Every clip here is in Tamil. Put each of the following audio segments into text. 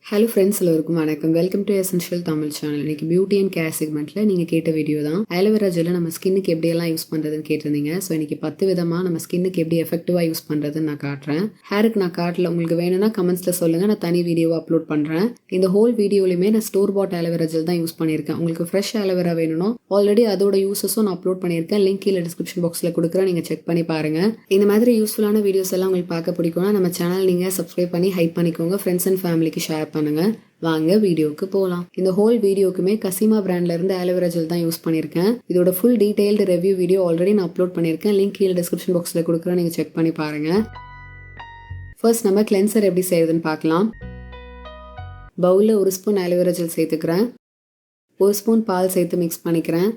ஹலோ ஃப்ரெண்ட்ஸ், எல்லோருக்கும் வணக்கம். Welcome to essential Tamil channel. இன்னைக்கு பியூட்டி அண்ட் கேர் செக்மெண்ட்டில் நீங்கள் கேட்ட வீடியோ தான். ஆலோவேரா ஜெல்லை நம்ம ஸ்கின்னுக்கு எப்படியெல்லாம் யூஸ் பண்ணுறதுன்னு கேட்டிருந்தீங்க. ஸோ இன்னைக்கு 10 விதமாக நம்ம ஸ்கின்னுக்கு எப்படி எஃபெக்டிவாக யூஸ் பண்ணுறதுன்னு நான் காட்டுறேன். ஹேருக்கு நான் காட்டல, உங்களுக்கு வேணும்னா கமெண்ட்ஸில் சொல்லுங்கள், நான் தனி வீடியோவை அப்லோட் பண்ணுறேன். இந்த ஹோல் வீடியோலையுமே நான் ஸ்டோர் பாட் ஆலோவேரா ஜெல் தான் யூஸ் பண்ணியிருக்கேன். உங்களுக்கு ஃப்ரெஷ் ஆலோவேரா வேணும்னா ஆல்ரெடி அதோட யூஸஸும் நான் அப்லோட் பண்ணியிருக்கேன். லிங்க் கீழே டிஸ்கிரிப்ஷன் பாக்ஸில் கொடுக்குறேன், நீங்கள் செக் பண்ணி பாருங்கள். இந்த மாதிரி யூஸ்ஃபுல்லான வீடியோஸ் எல்லாம் உங்களுக்கு பார்க்க பிடிக்கும்னா நம்ம சேனல் நீங்கள் சப்ஸ்கிரைப் பண்ணி ஹைப் பண்ணிக்கோங்க. ஃப்ரெண்ட்ஸ் அண்ட் ஃபேமிலிக்கு ஷேர் பண்ணுங்கள். வாங்க வீடியோக்கு போகலாம். இந்த ஹோல் வீடியோக்குமே கசிமா பிராண்ட்ல இருந்து ஆலோவேரா ஜெல் தான் யூஸ் பண்ணியிருக்கேன். இதோட full detailed review video already நான் அப்லோட் பண்ணியிருக்கேன். லிங்க் கீழே டிஸ்கிரிப்ஷன் பாக்ஸில் கொடுக்குறேன், நீங்கள் செக் பண்ணி பாருங்க. ஃபர்ஸ்ட் நம்ம கிளென்சர் எப்படி செய்யறதுன்னு பார்க்கலாம். பவுலில் 1 ஸ்பூன் ஆலோவேரா ஜெல் சேர்த்துக்கிறேன். 1 ஸ்பூன் பால் சேர்த்து மிக்ஸ் பண்ணிக்கிறேன்.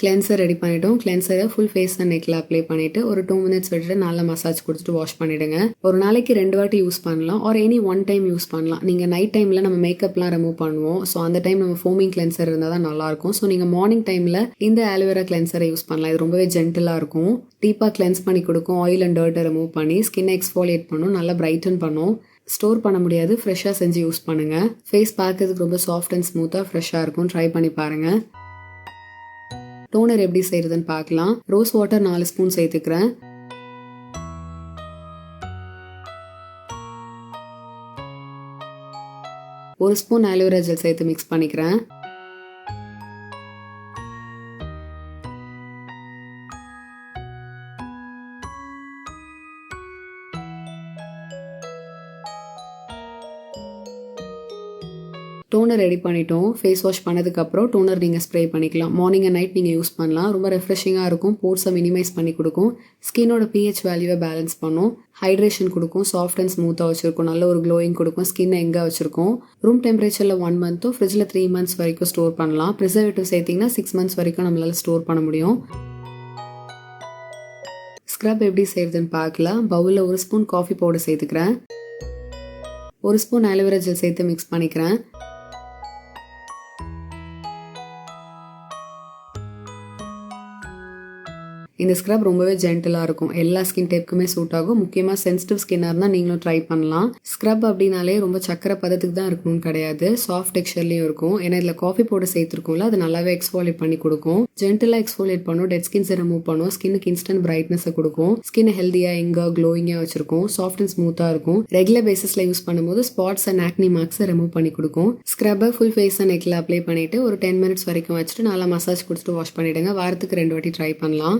கிளென்சர் ரெடி பண்ணிட்டோம். கிளென்சரை ஃபுல் ஃபேஸ் அண்ட் நெக்கில் அப்ளை பண்ணிவிட்டு ஒரு 2 மினிட்ஸ் விட்டுட்டு நல்லா மசாஜ் கொடுத்துட்டு வாஷ் பண்ணிவிடுங்க. ஒரு நாளைக்கு 2 வாட்டி யூஸ் பண்ணலாம், ஒரு எனி 1 டைம் யூஸ் பண்ணலாம். நீங்கள் நைட் டைமில் நம்ம மேக்கப்லாம் ரிமூவ் பண்ணுவோம். ஸோ அந்த டைம் நம்ம ஃபோமிங் கிளென்சர் இருந்தால் தான் நல்லாயிருக்கும். ஸோ நீங்கள் மார்னிங் டைமில் இந்த ஆலோவேரா கிளென்சரை யூஸ் பண்ணலாம். இது ரொம்பவே ஜென்டிலாக இருக்கும். டீப்பாக கிளென்ஸ் பண்ணி கொடுக்கும். ஆயில் அண்ட் டர்ட்டை ரிமூவ் பண்ணி ஸ்கின்னை எக்ஸ்ஃபோலியேட் பண்ணும், நல்லா பிரைட்டன் பண்ணும். ஸ்டோர் பண்ண முடியாது, ஃப்ரெஷ்ஷாக செஞ்சு யூஸ் பண்ணுங்கள். ஃபேஸ் பார்க்கறதுக்கு ரொம்ப சாஃப்ட் அண்ட் ஸ்மூத்தாக ஃப்ரெஷ்ஷாக இருக்கும். ட்ரை பண்ணி பாருங்கள். டோனர் எப்படி செய்யறதுன்னு பார்க்கலாம். ரோஸ் வாட்டர் 4 ஸ்பூன் சேர்த்துக்கிறேன். ஒரு ஸ்பூன் ஆலோவேரா ஜெல் சேர்த்து மிக்ஸ் பண்ணிக்கிறேன். டோனர் ரெடி பண்ணிட்டோம். ஃபேஸ் வாஷ் பண்ணதுக்கப்புறம் டோனர் நீங்கள் ஸ்ப்ரே பண்ணிக்கலாம். மார்னிங் அண்ட் நைட் நீங்கள் யூஸ் பண்ணலாம். ரொம்ப ரெஃப்ரெஷிங்காக இருக்கும். போர்ஸை மினிமைஸ் பண்ணி கொடுக்கும். ஸ்கின்னோட pH வேல்யூவை பேலன்ஸ் பண்ணும். ஹைட்ரேஷன் கொடுக்கும். சாஃப்ட் அண்ட் ஸ்மூத்தாக வச்சுருக்கும். நல்ல ஒரு க்ளோயிங் கொடுக்கும். ஸ்கின்னை எங்கே வச்சுருக்கோம். ரூம் டெம்பரேச்சரில் 1 மந்த்தும் ஃப்ரிட்ஜில் 3 மந்த்ஸ் வரைக்கும் ஸ்டோர் பண்ணலாம். ப்ரிசர்வேட்டிவ் சேர்த்திங்கன்னா 6 மந்த்ஸ் வரைக்கும் நம்மளால் ஸ்டோர் பண்ண முடியும். ஸ்க்ரப் எப்படி செய்யறதுன்னு பார்க்கலாம். பவுலில் 1 ஸ்பூன் காஃபி பவுடர் சேர்த்துக்கிறேன். 1 ஸ்பூன் ஆலோவேரா ஜெல் சேர்த்து மிக்ஸ் பண்ணிக்கிறேன். இந்த ஸ்க்ரப் ரொம்பவே ஜென்டிலாக இருக்கும். எல்லா ஸ்கின் டைப்புக்குமே சூட் ஆகும். முக்கியமாக சென்சிட்டிவ் ஸ்கின்னாக இருந்தால் நீங்களும் ட்ரை பண்ணலாம். ஸ்க்ரப் அப்படின்னாலே ரொம்ப சக்கரை பதத்துக்கு தான் இருக்கணும்னு கிடையாது, சாஃப்ட் டெக்ஸ்சர்லையும் இருக்கும். ஏன்னா இதில் காஃபி பவுடர் சேர்த்துருக்கோம்ல, அது நல்லாவே எக்ஸ்ஃபோலியேட் பண்ணி கொடுக்கும். ஜென்டிலாக எக்ஸ்ஃபோலியேட் பண்ணும். டெட் ஸ்கின்ஸை ரிமூவ் பண்ணும். ஸ்கின்னுக்கு இன்ஸ்டன்ட் பிரைட்னஸை கொடுக்கும். ஸ்கின்னை ஹெல்த்தியாக எங்கே க்ளோயிங்காக வச்சிருக்கும். சாஃப்ட் அண்ட் ஸ்மூத்தாக இருக்கும். ரெகுலர் பேசிஸில் யூஸ் பண்ணும்போது ஸ்பாட்ஸ் அண்ட் ஆக்னி மார்க்ஸை ரிமூவ் பண்ணி கொடுக்கும். ஸ்க்ரப்பை ஃபுல் ஃபேஸ் அண்ட் நெக்கில் அப்ளை பண்ணிவிட்டு ஒரு 10 மினிட்ஸ் வரைக்கும் வச்சுட்டு நல்லா மசாஜ் கொடுத்துட்டு வாஷ் பண்ணிவிடுங்க. வாரத்துக்கு 2 வாட்டி ட்ரை பண்ணலாம்.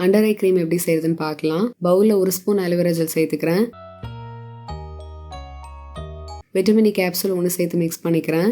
அண்டர் ஐ க்ரீம் எப்படி செய்யறதுன்னு பார்க்கலாம். பவுலில் 1 ஸ்பூன் ஆலோவேரா ஜெல் சேர்த்துக்கிறேன். விட்டமின் இ கேப்சூல் 1 சேர்த்து மிக்ஸ் பண்ணிக்கிறேன்.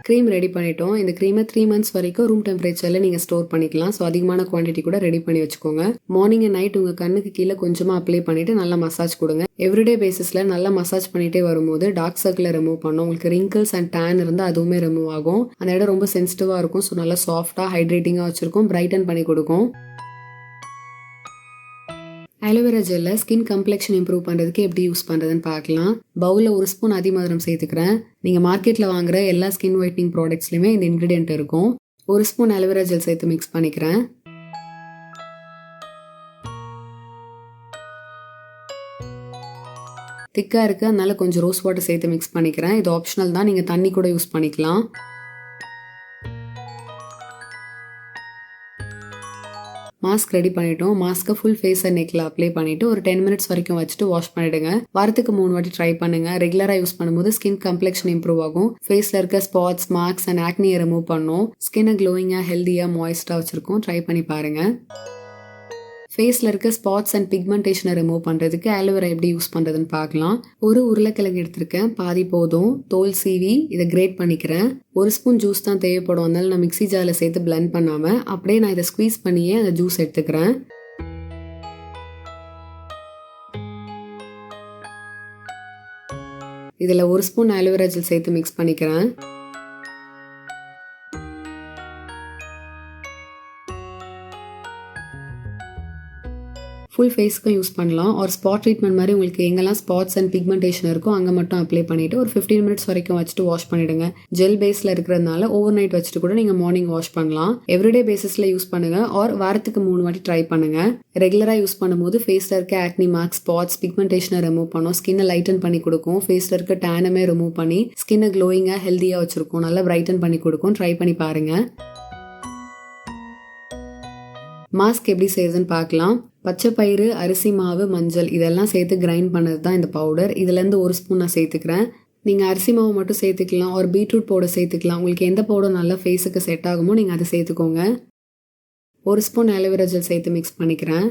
க்ரீம் ரெடி பண்ணிட்டோம். இந்த க்ரீமை 3 மந்த்ஸ் வரைக்கும் ரூம் டெம்பரேச்சரில் நீங்கள் ஸ்டோர் பண்ணிக்கலாம். ஸோ அதிகமான குவான்டிட்டி கூட ரெடி பண்ணி வச்சுக்கோங்க. மார்னிங் அண்ட் நைட் உங்கள் கண்ணுக்கு கீழே கொஞ்சமாக அப்ளை பண்ணிவிட்டு நல்லா மசாஜ் கொடுங்க. எவ்ரிடே பேசிஸில் நல்லா மசாஜ் பண்ணிகிட்டே வரும்போது டார்க் சர்க்கிளை ரிமூவ் பண்ணும். உங்களுக்கு ரிங்கிள்ஸ் அண்ட் டேன் இருந்தால் அதுவுமே ரிமூவ் ஆகும். அந்த இடம் ரொம்ப சென்சிட்டிவாக இருக்கும். ஸோ நல்லா சாஃப்டாக ஹைட்ரேட்டிங்காக வச்சுருக்கும். பிரைட்டன் பண்ணி கொடுக்கும். ஆலோவேரா ஜெல்லை ஸ்கின் கம்ப்ளெக்ஷன் இம்ப்ரூவ் பண்ணுறதுக்கு எப்படி யூஸ் பண்ணுறதுன்னு பார்க்கலாம். பவுலில் 1 ஸ்பூன் அதிமதுரம் சேர்த்துக்கிறேன். நீங்கள் மார்க்கெட்டில் வாங்குற எல்லா ஸ்கின் ஒயிட்னிங் ப்ராடக்ட்ஸ்லையுமே இந்த இன்க்ரீடியன்ட் இருக்கும். 1 ஸ்பூன் ஆலோவேரா ஜெல் சேர்த்து மிக்ஸ் பண்ணிக்கிறேன். திக்காக இருக்குது, அதனால கொஞ்சம் ரோஸ் வாட்டர் சேர்த்து மிக்ஸ் பண்ணிக்கிறேன். இது ஆப்ஷனல் தான், நீங்கள் தண்ணி கூட யூஸ் பண்ணிக்கலாம். மாஸ்க் ரெடி பண்ணிட்டோம். மாஸ்க்கை ஃபுல் ஃபேஸ் அண்ட் நெக்கில் அப்ளை பண்ணிவிட்டு ஒரு 10 மினிட்ஸ் வரைக்கும் வச்சுட்டு வாஷ் பண்ணிவிடுங்க. வாரத்துக்கு 3 வாட்டி ட்ரை பண்ணுங்கள். ரெகுலராக யூஸ் பண்ணும்போது ஸ்கின் கம்ப்ளெக்ஷன் இம்ப்ரூவ் ஆகும். ஃபேஸில் இருக்க ஸ்பாட்ஸ், மார்க்ஸ் அண்ட் ஆக்னியை ரிமூவ் பண்ணும். ஸ்கின்னை க்ளோயிங்காக ஹெல்த்தியாக மாய்ஸ்டாக வச்சுருக்கோம். ட்ரை பண்ணி பாருங்கள். ஃபேஸில் இருக்க ஸ்பாட்ஸ் அண்ட் பிக்மெண்டேஷனை ரிமூவ் பண்ணுறதுக்கு ஆலோவேரா எப்படி யூஸ் பண்ணுறதுன்னு பார்க்கலாம். ஒரு உருளைக்கிழங்கு எடுத்திருக்கேன், பாதி போதும். தோல் சீவி இதை கிரேட் பண்ணிக்கிறேன். 1 ஸ்பூன் ஜூஸ் தான் தேவைப்படும். அதனால நான் மிக்ஸி ஜாரில் சேர்த்து பிளெண்ட் பண்ணாமல் அப்படியே நான் இதை ஸ்குவீஸ் பண்ணியே அந்த ஜூஸ் எடுத்துக்கிறேன். இதில் 1 ஸ்பூன் ஆலோவேரா ஜெல் சேர்த்து மிக்ஸ் பண்ணிக்கிறேன். ஃபுல் ஃபேஸ்க்கும் யூஸ் பண்ணலாம். ஒரு ஸ்பாட் ட்ரீட்மெண்ட் மாதிரி உங்களுக்கு எங்கெல்லாம் ஸ்பாட்ஸ் அண்ட் பிக்மெண்டேஷன் இருக்கோ அங்கே மட்டும் அப்ளை பண்ணிவிட்டு ஒரு 15 மினிட்ஸ் வரைக்கும் வச்சுட்டு வாஷ் பண்ணிவிடுங்க. ஜெல் பேஸில் இருக்கிறதுனால ஓவர் நைட் வச்சுட்டு கூட நீங்கள் மார்னிங் வாஷ் பண்ணலாம். எவ்ரிடே பேசிஸில் யூஸ் பண்ணுங்கள் ஆர் வாரத்துக்கு 3 வாட்டி ட்ரை பண்ணுங்கள். ரெகுலராக யூஸ் பண்ணும்போது ஃபேஸில் இருக்க ஆக்னி மார்க், ஸ்பாட்ஸ், பிக்மெண்டேஷனை ரிமூவ் பண்ணும், ஸ்கின்னை லைட்டன் பண்ணி கொடுக்கும், ஃபேஸில் இருக்க டேனுமே ரிமூவ் பண்ணி ஸ்கின்னை க்ளோயிங்காக ஹெல்த்தியாக வச்சுருக்கும், நல்லா பிரைட்டன் பண்ணி கொடுக்கும். ட்ரை பண்ணி பாருங்கள். மாஸ்க் எப்படி செய்யுதுன்னு பார்க்கலாம். பச்சை பயிறு, அரிசி மாவு, மஞ்சள் இதெல்லாம் சேர்த்து கிரைண்ட் பண்ணது தான் இந்த பவுடர். இதுலேருந்து 1 ஸ்பூன் நான் சேர்த்துக்கிறேன். நீங்கள் அரிசி மாவு மட்டும் சேர்த்துக்கலாம், ஒரு பீட்ரூட் பவுடர் சேர்த்துக்கலாம். உங்களுக்கு எந்த பவுடர் நல்லா ஃபேஸுக்கு செட் ஆகுமோ நீங்கள் அதை சேர்த்துக்கோங்க. 1 ஸ்பூன் ஆலோவேரா ஜெல் சேர்த்து மிக்ஸ் பண்ணிக்கிறேன்.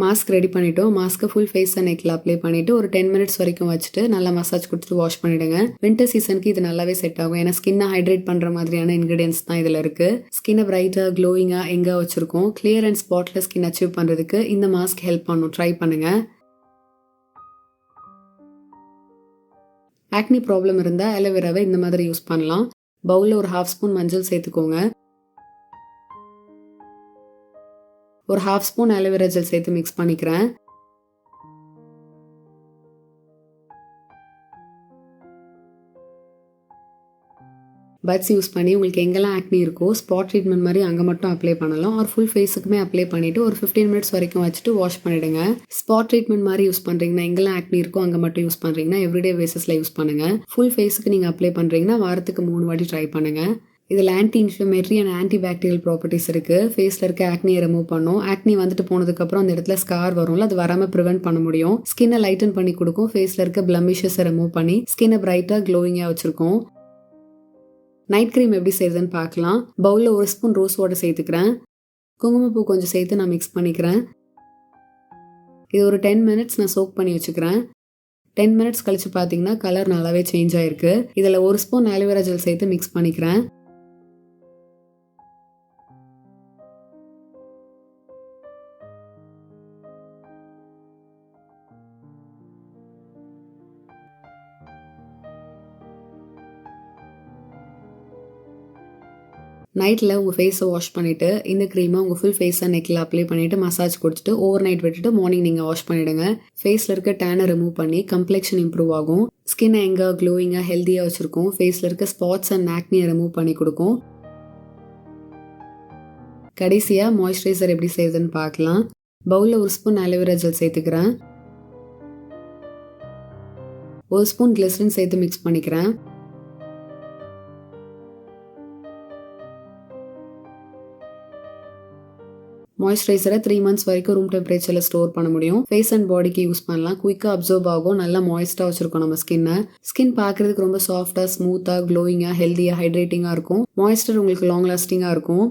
மாஸ்க் ரெடி பண்ணிட்டோம். மாஸ்க்கை ஃபுல் ஃபேஸ் அண்ட் நெக்கில் அப்ளை பண்ணிவிட்டு ஒரு 10 மினிட்ஸ் வரைக்கும் வச்சுட்டு நல்லா மசாஜ் கொடுத்துட்டு வாஷ் பண்ணிவிடுங்க. வின்டர் சீசனுக்கு இது நல்லாவே செட் ஆகும். ஏன்னா ஸ்கின்னை ஹைட்ரேட் பண்ணுற மாதிரியான இன்க்ரீடியன்ஸ் தான் இதில் இருக்குது. ஸ்கின்னை பிரைட்டாக, க்ளோயிங்காக எங்கே வச்சுருக்கோம். Clear and spotless skin achieve பண்ணுறதுக்கு இந்த மாஸ்க் ஹெல்ப் பண்ணும். ட்ரை பண்ணுங்கள். ஆக்னி ப்ராப்ளம் இருந்தால் ஆலோவேராவை இந்த மாதிரி யூஸ் பண்ணலாம். பவுலில் ஒரு 1/2 ஸ்பூன் மஞ்சள் சேர்த்துக்கோங்க. ஒரு 1/2 ஸ்பூன் ஆலோவேரா ஜெல் சேர்த்து மிக்ஸ் பண்ணிக்கிறேன். பட்ஸ் யூஸ் பண்ணி உங்களுக்கு எங்கெல்லாம் ஆக்னி இருக்கோ ஸ்பாட் ட்ரீட்மெண்ட் மாதிரி அங்கே மட்டும் அப்ளை பண்ணலாம். ஒரு ஃபுல் ஃபேஸுக்குமே அப்ளை பண்ணிவிட்டு ஒரு 15 மினிட்ஸ் வரைக்கும் வச்சுட்டு வாஷ் பண்ணிவிடுங்க. ஸ்பாட் ட்ரீட்மெண்ட் மாதிரி யூஸ் பண்ணுறீங்கன்னா, எங்கெல்லாம் ஆக்னி இருக்கோ அங்கே மட்டும் யூஸ் பண்ணுறீங்கன்னா எவ்ரிடே பேசிஸில் யூஸ் பண்ணுங்கள். ஃபுல் ஃபேஸுக்கு நீங்கள் அப்ளை பண்ணுறீங்கன்னா வாரத்துக்கு 3 வாட்டி ட்ரை பண்ணுங்கள். இதில் anti inflammatory and anti bacterial properties இருக்குது. ஃபேஸில் இருக்க ஆக்னியை ரிமூவ் பண்ணும். ஆக்னி வந்துட்டு போனதுக்கப்புறம் அந்த இடத்துல ஸ்கார் வரும்ல, அது வராமல் ப்ரிவென்ட் பண்ண முடியும். ஸ்கின்னை லைட்டன் பண்ணி கொடுக்கும். ஃபேஸில் இருக்க பிளமிஷஸை ரிமூவ் பண்ணி ஸ்கின்னை பிரைட்டாக க்ளோயிங்காக வச்சுருக்கோம். நைட் க்ரீம் எப்படி செய்யுதுன்னு பார்க்கலாம். பவுலில் 1 ஸ்பூன் ரோஸ் வாட்டர் சேர்த்துக்கிறேன். குங்குமப்பூ கொஞ்சம் சேர்த்து நான் மிக்ஸ் பண்ணிக்கிறேன். இது ஒரு 10 மினிட்ஸ் நான் சோக் பண்ணி வச்சுக்கிறேன். 10 மினிட்ஸ் கழிச்சு பார்த்தீங்கன்னா கலர் நல்லாவே சேஞ்ச் ஆயிருக்கு. இதில் 1 ஸ்பூன் ஆலோவேரா ஜெல் சேர்த்து மிக்ஸ் பண்ணிக்கிறேன். நைட்டில் உங்கள் ஃபேஸை வாஷ் பண்ணிவிட்டு இந்த க்ரீமை உங்கள் ஃபுல் ஃபேஸை நெக்கில் அப்ளை பண்ணிவிட்டு மசாஜ் கொடுத்துட்டு ஓவர் நைட் விட்டுட்டு மார்னிங் நீங்கள் வாஷ் பண்ணிவிடுங்க. ஃபேஸில் இருக்க டேனை ரிமூவ் பண்ணி கம்ப்ளெக்ஷன் இம்ப்ரூவ் ஆகும். ஸ்கின்னை எங்கே க்ளோயிங்காக ஹெல்த்தியாக வச்சுருக்கும். ஃபேஸில் இருக்க ஸ்பாட்ஸ் அண்ட் ஆக்னியை ரிமூவ் பண்ணி கொடுக்கும். கடைசியாக மாய்ஸ்சரைசர் எப்படி செய்யுதுன்னு பார்க்கலாம். பவுலில் 1 ஸ்பூன் ஆலோவேரா ஜெல் சேர்த்துக்கிறேன். 1 ஸ்பூன் கிளிசரின் சேர்த்து மிக்ஸ் பண்ணிக்கிறேன். மாய்ஸ்சரைசரை 3 மந்த்ஸ் வரைக்கும் ரூம் டெம்பரேச்சரில் ஸ்டோர் பண்ண முடியும். ஃபேஸ் அண்ட் பாடிக்கு யூஸ் பண்ணலாம். குயிக்காக அப்சர்வ் ஆகும். நல்லா மாய்ஸ்டாக வச்சுருக்கோம் நம்ம ஸ்கின்னை. ஸ்கின் பார்க்குறதுக்கு ரொம்ப சாஃப்டாக, ஸ்மூத்தாக, க்ளோயிங்காக, ஹெல்த்தியாக, ஹைட்ரேட்டிங்காக இருக்கும். மாய்ஸ்டர் உங்களுக்கு லாங் லாஸ்டிங்காக இருக்கும்.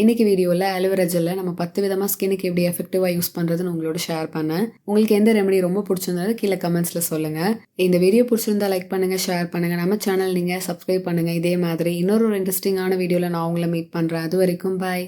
இன்னைக்கு வீடியோவில் ஆலோவேரா ஜெல்லை நம்ம 10 விதமாக ஸ்கின்னுக்கு எப்படி எஃபெக்டிவாக யூஸ் பண்ணுறதுன்னு உங்களோட ஷேர் பண்ணேன். உங்களுக்கு எந்த ரெமெடி ரொம்ப பிடிச்சிருந்தாலும் கீழே கமெண்ட்ஸில் சொல்லுங்கள். இந்த வீடியோ பிடிச்சிருந்தா லைக் பண்ணுங்கள், ஷேர் பண்ணுங்கள். நம்ம சேனல் நீங்கள் சப்ஸ்கிரைப் பண்ணுங்கள். இதே மாதிரி இன்னொரு இன்ட்ரெஸ்டிங்கான வீடியோவில் நான் உங்களை மீட் பண்ணுறேன். அது வரைக்கும் பாய்.